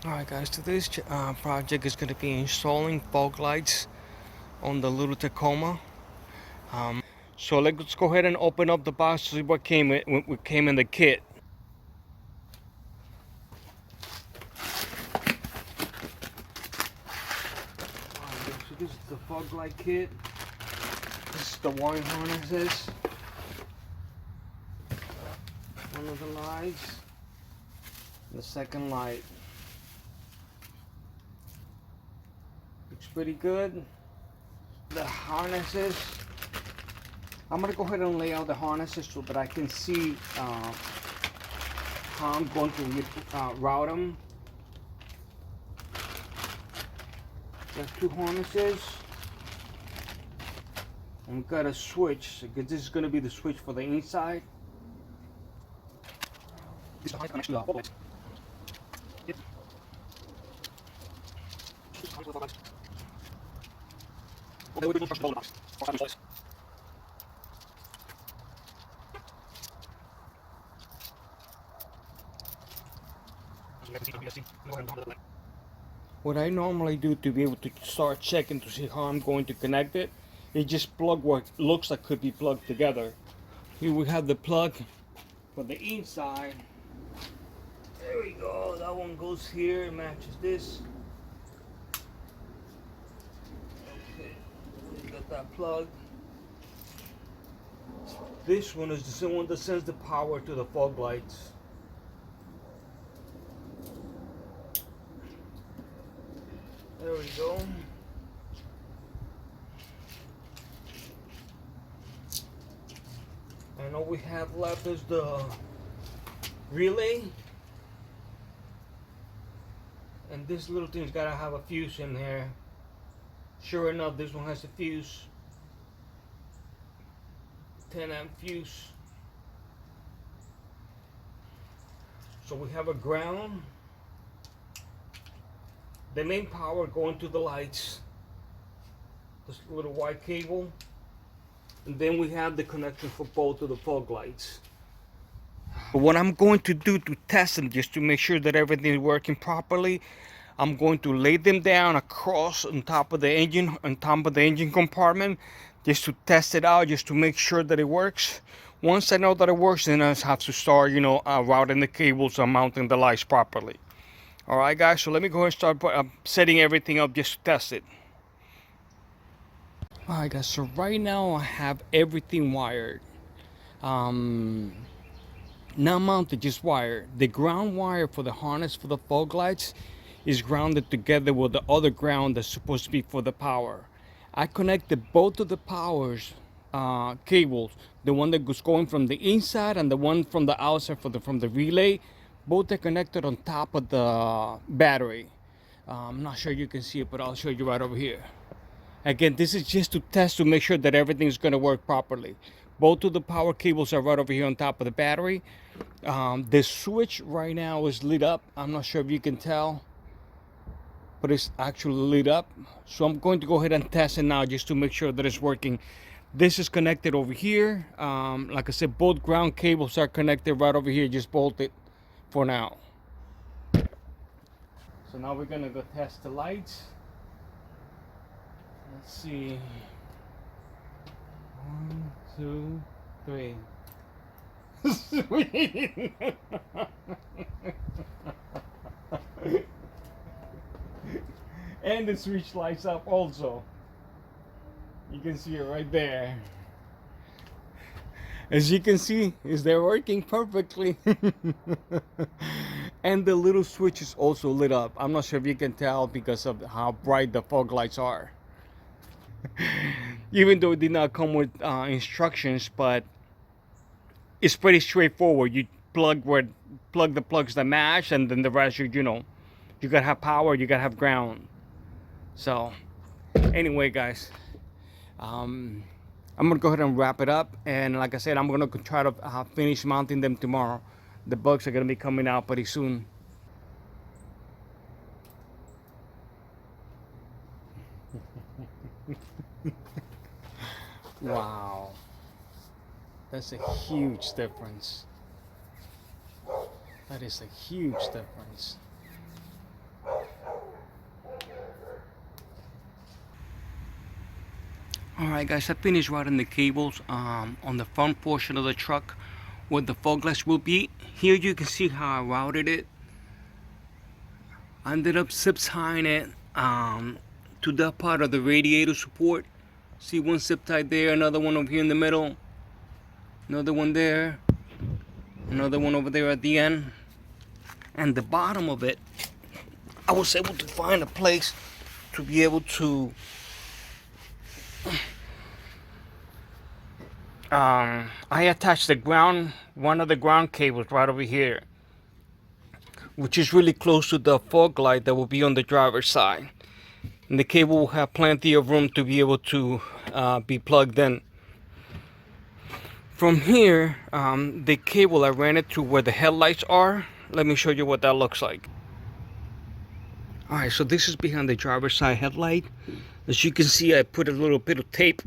Alright guys, today's project is going to be installing fog lights on the little Tacoma. So let's go ahead and open up the box to see what came in the kit. So this is the fog light kit. This is the wiring harnesses. One of the lights. The second light. Looks pretty good. The harnesses. I'm gonna go ahead and lay out the harnesses so that I can see how I'm going to route them. Got two harnesses. And we've got a switch, because this is going to be the switch for the inside. This is the connection to the fog lights. Yep. Okay, we're going to the box. What I normally do to be able to start checking to see how I'm going to connect it is just plug what looks like could be plugged together. Here we have the plug for the inside. There we go, that one goes here, matches this. Okay, we got that plug. This one is the one that sends the power to the fog lights. There we go. And all we have left is the relay. And this little thing's gotta have a fuse in there. Sure enough, this one has a fuse. 10 amp fuse. So we have a ground. The main power going to the lights, this little white cable, and then we have the connection for both of the fog lights. But what I'm going to do to test them, just to make sure that everything is working properly, I'm going to lay them down across on top of the engine compartment, just to test it out, just to make sure that it works. Once I know that it works, then I have to start, routing the cables and mounting the lights properly. Alright guys, so let me go ahead and start setting everything up just to test it. Alright guys, so right now I have everything wired. Not mounted, just wired. The ground wire for the harness for the fog lights is grounded together with the other ground that's supposed to be for the power. I connected both of the powers cables, the one that was going from the inside and the one from the outside from the relay. Both are connected on top of the battery. I'm not sure you can see it, but I'll show you right over here. Again, this is just to test to make sure that everything's going to work properly. Both of the power cables are right over here on top of the battery. The switch right now is lit up. I'm not sure if you can tell, but it's actually lit up. So I'm going to go ahead and test it now just to make sure that it's working. This is connected over here. Like I said, both ground cables are connected right over here, just bolted for now. So now we're gonna go test the lights. Let's see. 1, 2, 3. Sweet. And the switch lights up also. You can see it right there. As you can see, they're working perfectly. And the little switch is also lit up. I'm not sure if you can tell because of how bright the fog lights are. Even though it did not come with instructions, but it's pretty straightforward. You plug the plugs that match, and then the rest, you gotta have power, you gotta have ground. So anyway guys, I'm gonna go ahead and wrap it up, and like I said, I'm gonna try to finish mounting them tomorrow. The bugs are gonna be coming out pretty soon. Wow, that's a huge difference. That is a huge difference. Alright guys, I finished routing the cables on the front portion of the truck where the fog lights will be. Here you can see how I routed it. I ended up zip tying it to that part of the radiator support. See one zip tie there, another one over here in the middle, another one there, another one over there at the end. And the bottom of it, I was able to find a place to be able to I attached one of the ground cables right over here, which is really close to the fog light that will be on the driver's side. And the cable will have plenty of room to be able to be plugged in. From here, the cable, I ran it to where the headlights are. Let me show you what that looks like. Alright, so this is behind the driver's side headlight. As you can see, I put a little bit of tape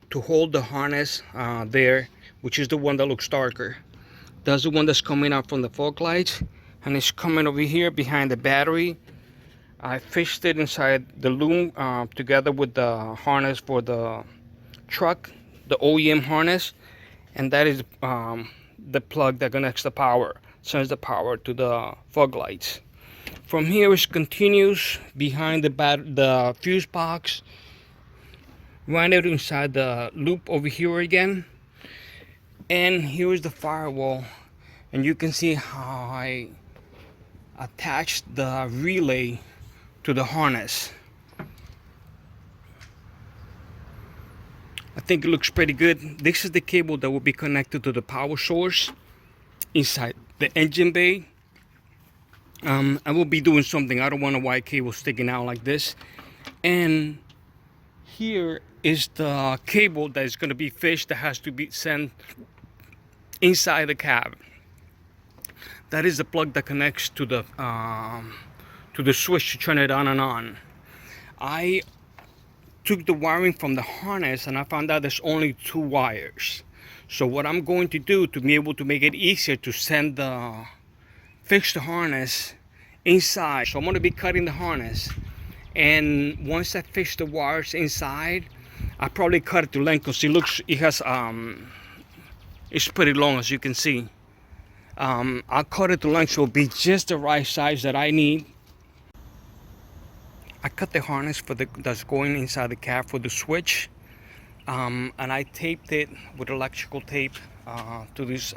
to hold the harness there, which is the one that looks darker. That's the one that's coming out from the fog lights, and it's coming over here behind the battery. I fished it inside the loom together with the harness for the truck, the OEM harness, and that is the plug that connects the power, sends the power to the fog lights. From here it continues behind the fuse box, run it inside the loop over here again, and here is the firewall, and you can see how I attached the relay to the harness. I think it looks pretty good. This is the cable that will be connected to the power source inside the engine bay. I will be doing something. I don't want a white cable sticking out like this. And here is the cable that is going to be fished, that has to be sent inside the cab. That is the plug that connects to the switch to turn it on and on. I took the wiring from the harness and I found out there's only 2 wires. So what I'm going to do to be able to make it easier to fix the harness inside, so I'm going to be cutting the harness, and once I fix the wires inside, I probably cut it to length, because it's pretty long, as you can see. I'll cut it to length so it'll be just the right size that I need. I cut the harness that's going inside the cab for the switch, and I taped it with electrical tape to this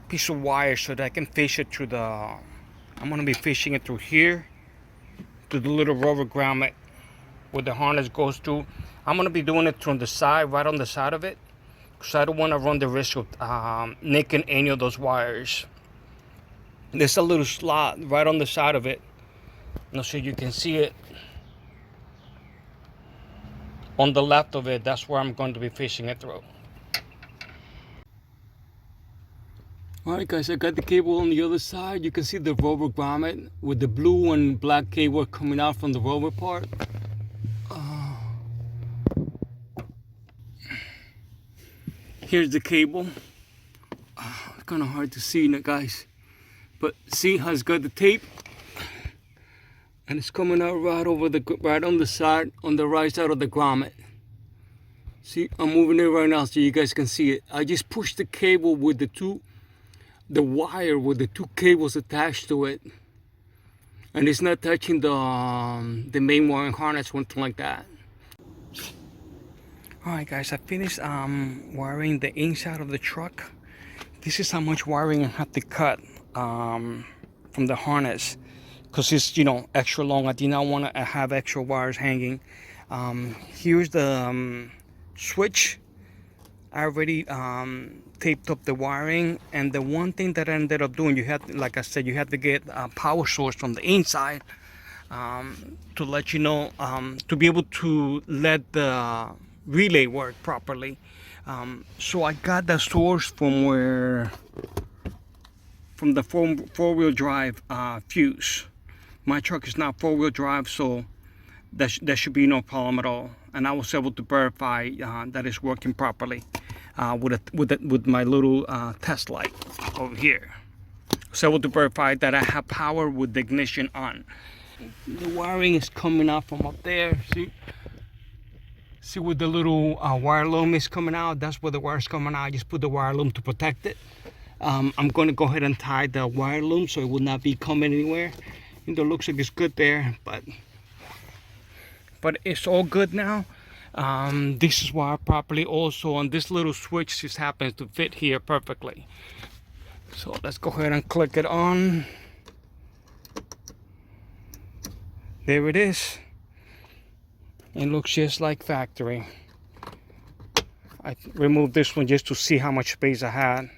piece of wire so that I can fish it through I'm going to be fishing it through here to the little rubber grommet where the harness goes through. I'm going to be doing it from the side, right on the side of it, because I don't want to run the risk of nicking any of those wires. There's a little slot right on the side of it. Now, so you can see it on the left of it. That's where I'm going to be fishing it through. Alright guys, I got the cable on the other side. You can see the rubber grommet with the blue and black cable coming out from the rubber part. Here's the cable. It's kind of hard to see, guys, but see how it's got the tape, and it's coming out right on the side, on the right side of the grommet. See, I'm moving it right now so you guys can see it. I just pushed the cable with the wire with the 2 cables attached to it, and it's not touching the main wiring harness or anything like that. Alright guys, I finished wiring the inside of the truck. This is how much wiring I have to cut from the harness, because it's, extra long. I did not want to have extra wires hanging. Here's the switch. I already taped up the wiring, and the one thing that I ended up doing, like I said, you have to get a power source from the inside to let you know, to be able to let the relay work properly. So I got the source from the four-wheel drive fuse. My truck is not 4-wheel drive, so there should be no problem at all. And I was able to verify that it's working properly with my little test light over here. I was able to verify that I have power with the ignition on. The wiring is coming out from up there. See, See where the little wire loom is coming out? That's where the wire is coming out. I just put the wire loom to protect it. I'm going to go ahead and tie the wire loom so it will not be coming anywhere. And it looks like it's good there, but it's all good now. This is wired properly also, and this little switch just happens to fit here perfectly. So let's go ahead and click it on. There it is. It looks just like factory. I removed this one just to see how much space I had.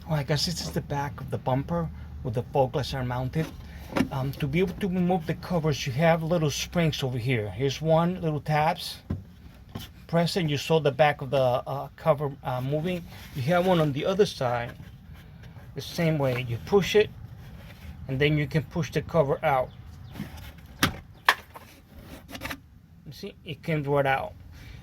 Well, I guess this is the back of the bumper where the fog lights are mounted. To be able to remove the covers, you have little springs over here. Here's one, little tabs. Press it and you saw the back of the cover moving. You have one on the other side. The same way, you push it and then you can push the cover out. You see, it came right out.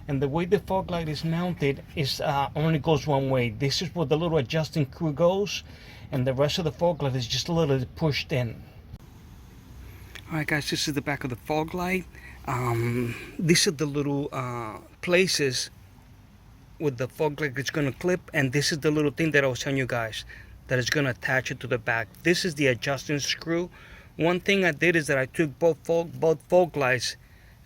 And the way the fog light is mounted is only goes one way. This is where the little adjusting screw goes, and the rest of the fog light is just a little pushed in. Alright guys, this is the back of the fog light. These are the little places with the fog light is going to clip, and this is the little thing that I was telling you guys that is going to attach it to the back. This is the adjusting screw. One thing I did is that I took both fog lights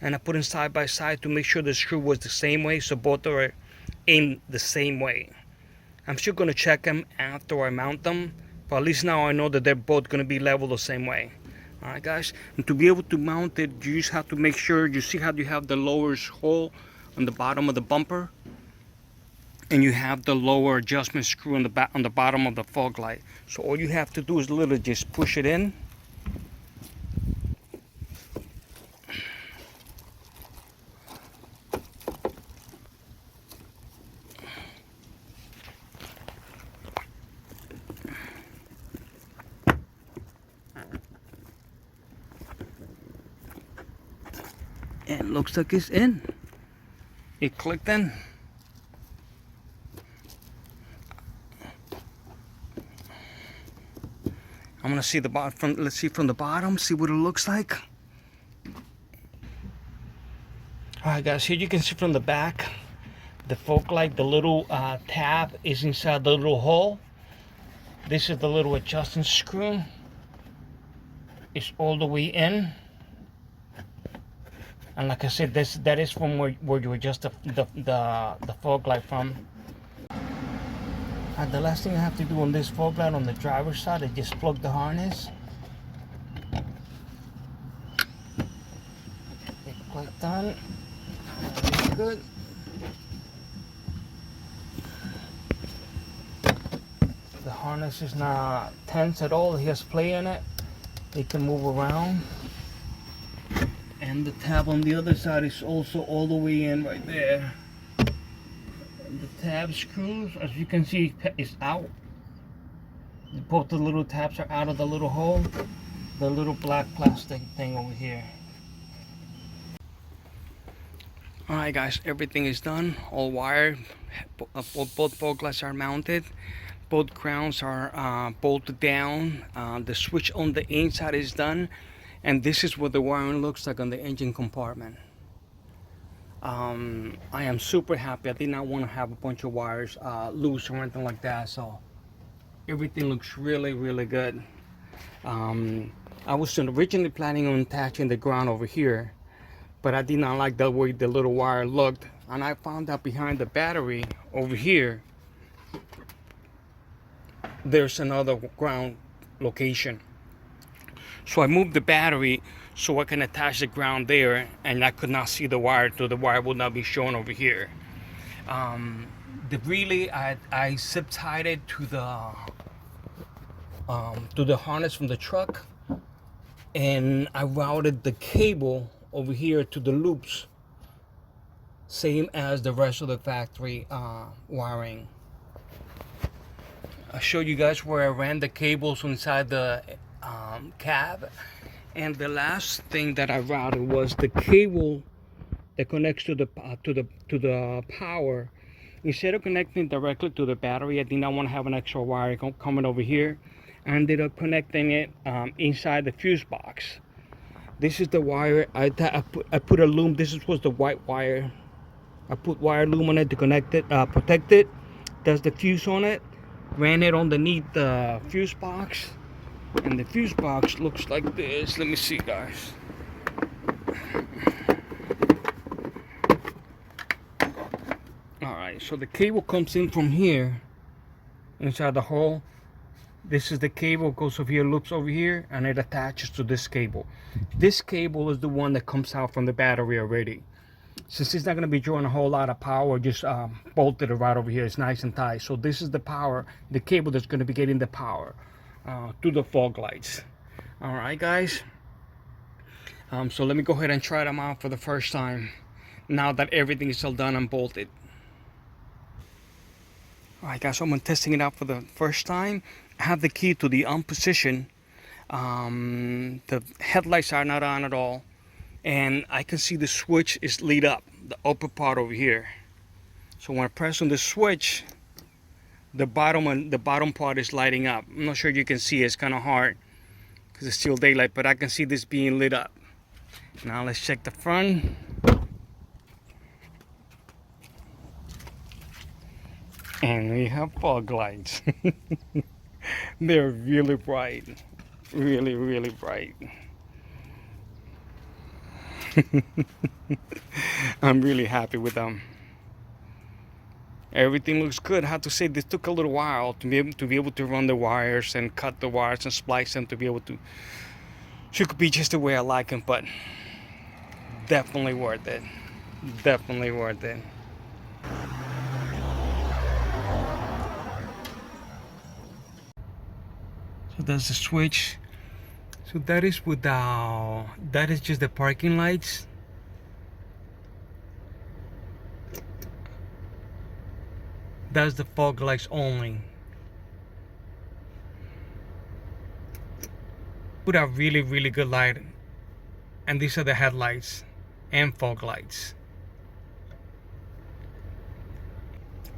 and I put them side by side to make sure the screw was the same way, so both are aimed the same way. I'm still going to check them after I mount them, but at least now I know that they're both going to be leveled the same way. Alright guys, and to be able to mount it, you just have to make sure, you see how you have the lower hole on the bottom of the bumper, and you have the lower adjustment screw on the bottom of the fog light. So all you have to do is literally just push it in. And it looks like it's in. It clicked in. I'm gonna see the bottom. Let's see from the bottom. See what it looks like. All right, guys. Here you can see from the back, the fog light. The little tab is inside the little hole. This is the little adjusting screw. It's all the way in. And like I said, that is from where you adjust the fog light from. The last thing I have to do on this fog light on the driver's side is just plug the harness. It's quite done. It's good. The harness is not tense at all. It has play in it. It can move around. And the tab on the other side is also all the way in right there. And the tab screws, as you can see, is out. Both the little tabs are out of the little hole. The little black plastic thing over here. Alright guys, everything is done. All wired. Both fog lights are mounted. Both grounds are bolted down. The switch on the inside is done. And this is what the wiring looks like on the engine compartment. I am super happy. I did not want to have a bunch of wires loose or anything like that. So everything looks really, really good. I was originally planning on attaching the ground over here, but I did not like the way the little wire looked. And I found out behind the battery over here, there's another ground location. So I moved the battery so I can attach the ground there, and I could not see the wire, so the wire would not be shown over here. The relay, I zip tied it to the harness from the truck, and I routed the cable over here to the loops, same as the rest of the factory wiring. I'll show you guys where I ran the cables inside the cab. And the last thing that I routed was the cable that connects to the power. Instead of connecting directly to the battery, I did not want to have an extra wire coming over here. I ended up connecting it inside the fuse box. This is the wire. I put a loom. This was the white wire. I put wire loom on it to connect it, protect it. That's the fuse on it. Ran it underneath the fuse box, and the fuse box looks like this. Let me see, guys. All right, so the cable comes in from here, inside the hole. This is the cable, goes over here, loops over here, and it attaches to this cable. This cable is the one that comes out from the battery already. Since it's not going to be drawing a whole lot of power, just bolted it right over here. It's nice and tight. So this is the power, the cable that's going to be getting the power to the fog lights. All right, guys. So let me go ahead and try them out for the first time, now that everything is all done and bolted. Alright guys, so I'm testing it out for the first time. I have the key to the on position. The headlights are not on at all. And I can see the switch is lit up, the upper part over here. So when I press on the switch, the bottom part is lighting up. I'm not sure you can see it. It's kind of hard because it's still daylight, but I can see this being lit up. Now let's check the front. And we have fog lights. They're really bright. Really, really bright. I'm really happy with them. Everything looks good. I have to say this took a little while to be able to run the wires and cut the wires and splice them to be able to. Should be just the way I like them, but definitely worth it. Definitely worth it. So that's the switch. So that is without, that is just the parking lights. That's the fog lights only. Put a really, really good light. And these are the headlights and fog lights.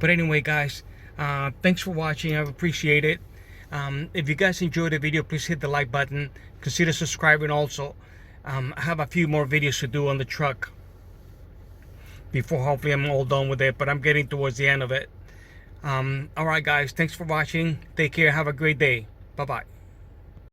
But anyway, guys, thanks for watching. I appreciate it. If you guys enjoyed the video, please hit the like button. Consider subscribing also. I have a few more videos to do on the truck before hopefully I'm all done with it, but I'm getting towards the end of it. Alright guys, thanks for watching. Take care. Have a great day. Bye-bye.